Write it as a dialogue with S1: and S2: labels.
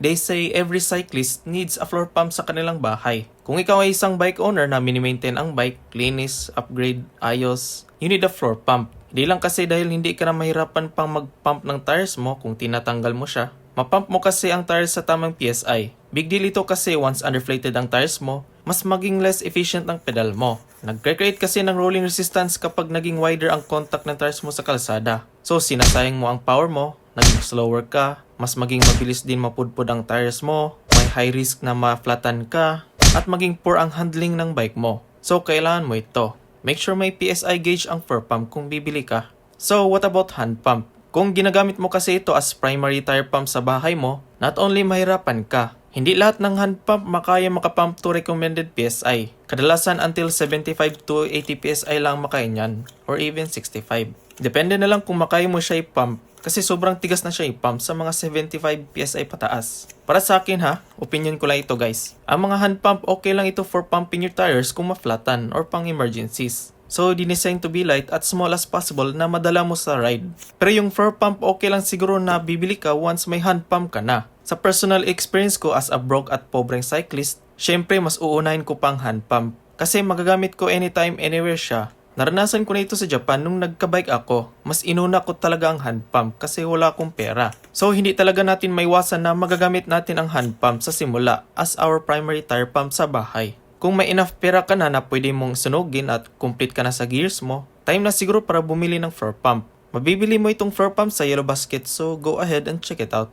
S1: They say every cyclist needs a floor pump sa kanilang bahay. Kung ikaw ay isang bike owner na mini-maintain ang bike, linis, upgrade, ayos, you need a floor pump. Hindi lang kasi dahil hindi ka na mahirapan pang mag-pump ng tires mo kung tinatanggal mo siya. Mapump mo kasi ang tires sa tamang PSI. Big deal ito kasi once underflated ang tires mo, mas maging less efficient ang pedal mo. Nagre-create kasi ng rolling resistance kapag naging wider ang contact ng tires mo sa kalsada. So sinasayang mo ang power mo, naging slower ka, mas maging mabilis din mapudpud ang tires mo, may high risk na ma-flatan ka, at maging poor ang handling ng bike mo. So kailangan mo ito. Make sure may PSI gauge ang floor pump kung bibili ka. So what about hand pump? Kung ginagamit mo kasi ito as primary tire pump sa bahay mo, not only mahirapan ka, hindi lahat ng hand pump makaya makapump to recommended PSI. Kadalasan until 75 to 80 PSI lang makaya niyan, or even 65. Depende na lang kung makaya mo siya i-pump, kasi sobrang tigas na siya i-pump sa mga 75 PSI pataas. Para sa akin ha, opinion ko lang ito guys. Ang mga hand pump okay lang ito for pumping your tires kung ma-flatan or pang emergencies. So, designed to be light at small as possible na madala mo sa ride. Pero yung floor pump okay lang siguro na bibili ka once may hand pump ka na. Sa personal experience ko as a broke at pobreng cyclist, syempre mas uunahin ko pang hand pump. Kasi magagamit ko anytime, anywhere siya. Naranasan ko na ito sa Japan nung nagka-bike ako. Mas inuna ko talaga ang hand pump kasi wala akong pera. So hindi talaga natin maiwasan na magagamit natin ang hand pump sa simula as our primary tire pump sa bahay. Kung may enough pera ka na pwede mong sunugin at complete ka na sa gears mo, time na siguro para bumili ng floor pump. Mabibili mo itong floor pump sa Yellow Basket, so go ahead and check it out.